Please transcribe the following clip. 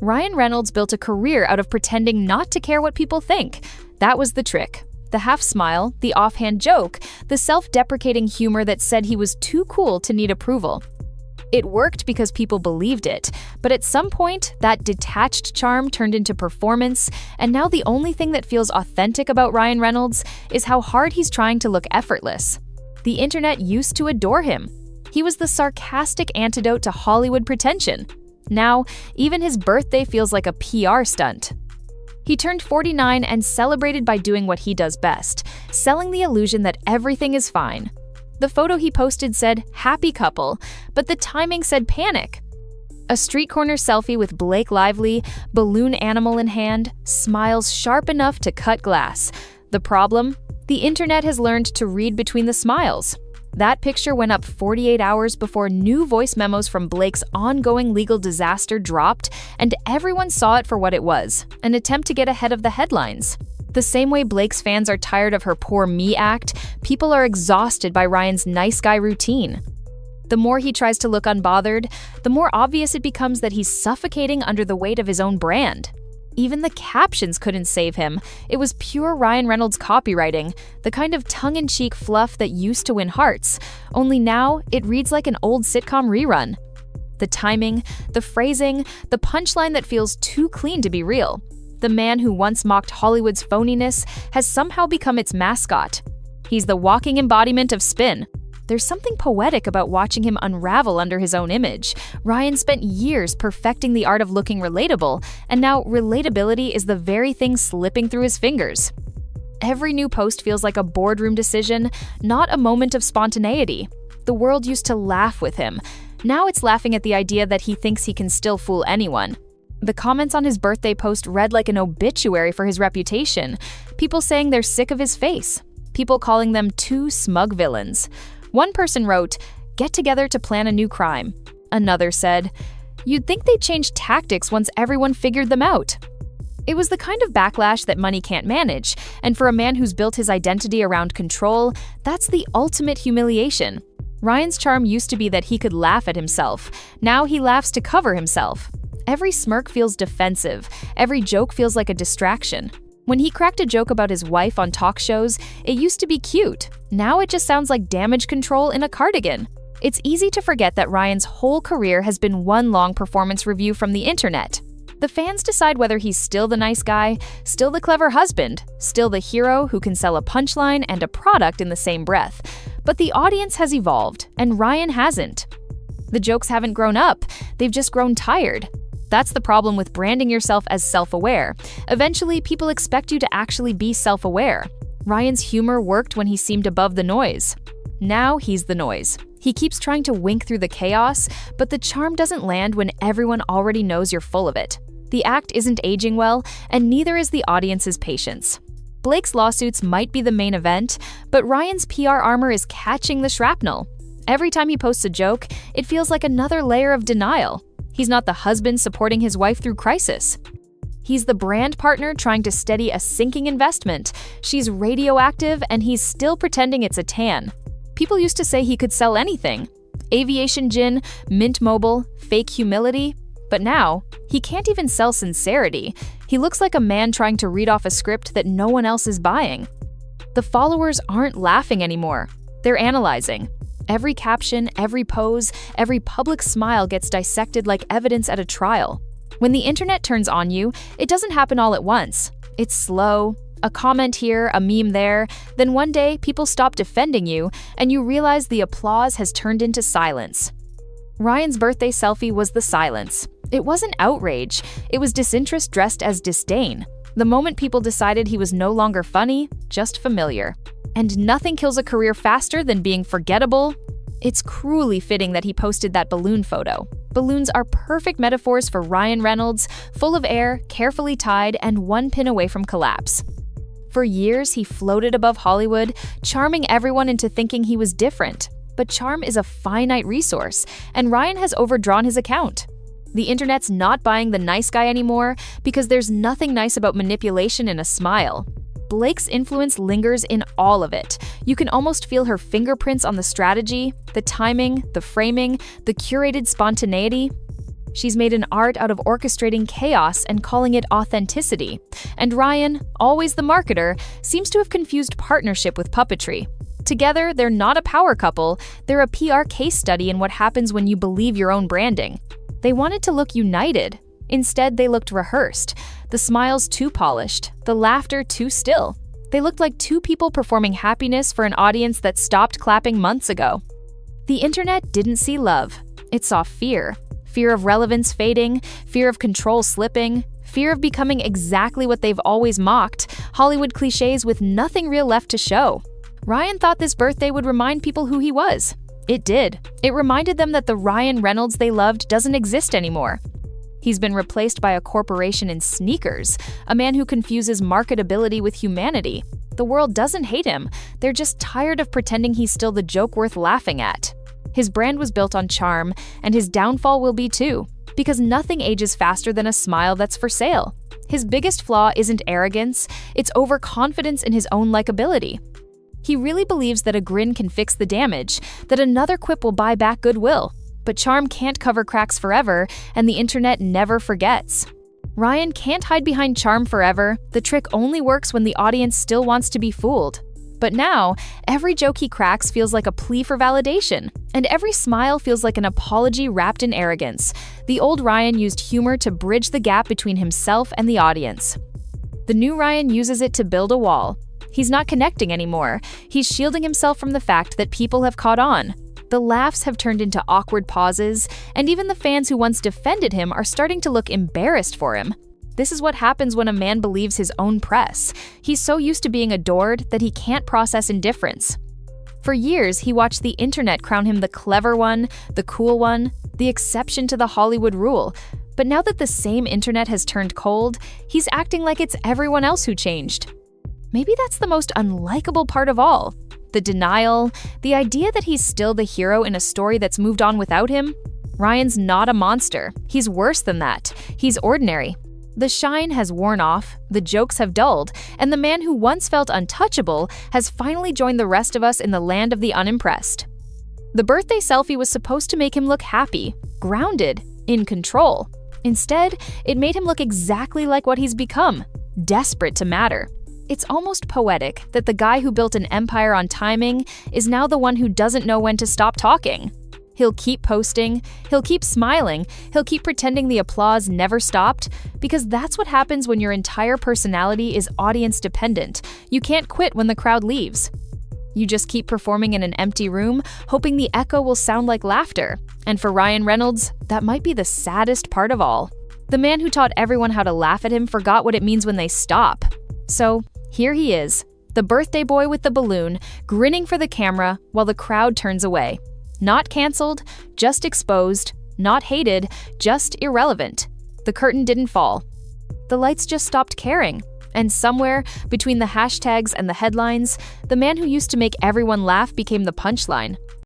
Ryan Reynolds built a career out of pretending not to care what people think. That was the trick. The half smile, the offhand joke, the self-deprecating humor that said he was too cool to need approval. It worked because people believed it, but at some point, that detached charm turned into performance, and now the only thing that feels authentic about Ryan Reynolds is how hard he's trying to look effortless. The internet used to adore him. He was the sarcastic antidote to Hollywood pretension. Now, even his birthday feels like a PR stunt. He turned 49 and celebrated by doing what he does best, selling the illusion that everything is fine. The photo he posted said, "Happy couple," but the timing said panic. A street corner selfie with Blake Lively, balloon animal in hand, smiles sharp enough to cut glass. The problem? The internet has learned to read between the smiles. That picture went up 48 hours before new voice memos from Blake's ongoing legal disaster dropped, and everyone saw it for what it was, an attempt to get ahead of the headlines. The same way Blake's fans are tired of her poor me act, people are exhausted by Ryan's nice guy routine. The more he tries to look unbothered, the more obvious it becomes that he's suffocating under the weight of his own brand. Even the captions couldn't save him. It was pure Ryan Reynolds copywriting, the kind of tongue-in-cheek fluff that used to win hearts, only now it reads like an old sitcom rerun. The timing, the phrasing, the punchline that feels too clean to be real. The man who once mocked Hollywood's phoniness has somehow become its mascot. He's the walking embodiment of spin. There's something poetic about watching him unravel under his own image. Ryan spent years perfecting the art of looking relatable, and now relatability is the very thing slipping through his fingers. Every new post feels like a boardroom decision, not a moment of spontaneity. The world used to laugh with him. Now it's laughing at the idea that he thinks he can still fool anyone. The comments on his birthday post read like an obituary for his reputation. People saying they're sick of his face. People calling them two smug villains. One person wrote, "Get together to plan a new crime." Another said, "You'd think they'd change tactics once everyone figured them out." It was the kind of backlash that money can't manage, and for a man who's built his identity around control, that's the ultimate humiliation. Ryan's charm used to be that he could laugh at himself. Now he laughs to cover himself. Every smirk feels defensive. Every joke feels like a distraction. When he cracked a joke about his wife on talk shows, it used to be cute. Now it just sounds like damage control in a cardigan. It's easy to forget that Ryan's whole career has been one long performance review from the internet. The fans decide whether he's still the nice guy, still the clever husband, still the hero who can sell a punchline and a product in the same breath. But the audience has evolved, and Ryan hasn't. The jokes haven't grown up, they've just grown tired. That's the problem with branding yourself as self-aware. Eventually, people expect you to actually be self-aware. Ryan's humor worked when he seemed above the noise. Now he's the noise. He keeps trying to wink through the chaos, but the charm doesn't land when everyone already knows you're full of it. The act isn't aging well, and neither is the audience's patience. Blake's lawsuits might be the main event, but Ryan's PR armor is catching the shrapnel. Every time he posts a joke, it feels like another layer of denial. He's not the husband supporting his wife through crisis. He's the brand partner trying to steady a sinking investment. She's radioactive, and he's still pretending it's a tan. People used to say he could sell anything. Aviation gin, Mint Mobile, fake humility. But now, he can't even sell sincerity. He looks like a man trying to read off a script that no one else is buying. The followers aren't laughing anymore. They're analyzing. Every caption, every pose, every public smile gets dissected like evidence at a trial. When the internet turns on you, it doesn't happen all at once. It's slow. A comment here, a meme there. Then one day, people stop defending you, and you realize the applause has turned into silence. Ryan's birthday selfie was the silence. It wasn't outrage. It was disinterest dressed as disdain. The moment people decided he was no longer funny, just familiar. And nothing kills a career faster than being forgettable. It's cruelly fitting that he posted that balloon photo. Balloons are perfect metaphors for Ryan Reynolds, full of air, carefully tied, and one pin away from collapse. For years, he floated above Hollywood, charming everyone into thinking he was different. But charm is a finite resource, and Ryan has overdrawn his account. The internet's not buying the nice guy anymore because there's nothing nice about manipulation in a smile. Blake's influence lingers in all of it. You can almost feel her fingerprints on the strategy, the timing, the framing, the curated spontaneity. She's made an art out of orchestrating chaos and calling it authenticity. And Ryan, always the marketer, seems to have confused partnership with puppetry. Together, they're not a power couple, they're a PR case study in what happens when you believe your own branding. They wanted to look united. Instead, they looked rehearsed. The smiles too polished, the laughter too still. They looked like two people performing happiness for an audience that stopped clapping months ago. The internet didn't see love. It saw fear. Fear of relevance fading, fear of control slipping, fear of becoming exactly what they've always mocked, Hollywood cliches with nothing real left to show. Ryan thought this birthday would remind people who he was. It did. It reminded them that the Ryan Reynolds they loved doesn't exist anymore. He's been replaced by a corporation in sneakers, a man who confuses marketability with humanity. The world doesn't hate him, they're just tired of pretending he's still the joke worth laughing at. His brand was built on charm, and his downfall will be too, because nothing ages faster than a smile that's for sale. His biggest flaw isn't arrogance, it's overconfidence in his own likability. He really believes that a grin can fix the damage, that another quip will buy back goodwill. But charm can't cover cracks forever, and the internet never forgets. Ryan can't hide behind charm forever. The trick only works when the audience still wants to be fooled. But now, every joke he cracks feels like a plea for validation, and every smile feels like an apology wrapped in arrogance. The old Ryan used humor to bridge the gap between himself and the audience. The new Ryan uses it to build a wall. He's not connecting anymore. He's shielding himself from the fact that people have caught on. The laughs have turned into awkward pauses, and even the fans who once defended him are starting to look embarrassed for him. This is what happens when a man believes his own press. He's so used to being adored that he can't process indifference. For years, he watched the internet crown him the clever one, the cool one, the exception to the Hollywood rule. But now that the same internet has turned cold, he's acting like it's everyone else who changed. Maybe that's the most unlikable part of all. The denial, the idea that he's still the hero in a story that's moved on without him. Ryan's not a monster. He's worse than that. He's ordinary. The shine has worn off, the jokes have dulled, and the man who once felt untouchable has finally joined the rest of us in the land of the unimpressed. The birthday selfie was supposed to make him look happy, grounded, in control. Instead, it made him look exactly like what he's become, desperate to matter. It's almost poetic that the guy who built an empire on timing is now the one who doesn't know when to stop talking. He'll keep posting, he'll keep smiling, he'll keep pretending the applause never stopped, because that's what happens when your entire personality is audience dependent. You can't quit when the crowd leaves. You just keep performing in an empty room, hoping the echo will sound like laughter. And for Ryan Reynolds, that might be the saddest part of all. The man who taught everyone how to laugh at him forgot what it means when they stop. So, here he is, the birthday boy with the balloon, grinning for the camera while the crowd turns away. Not canceled, just exposed, not hated, just irrelevant. The curtain didn't fall. The lights just stopped caring. And somewhere, between the hashtags and the headlines, the man who used to make everyone laugh became the punchline.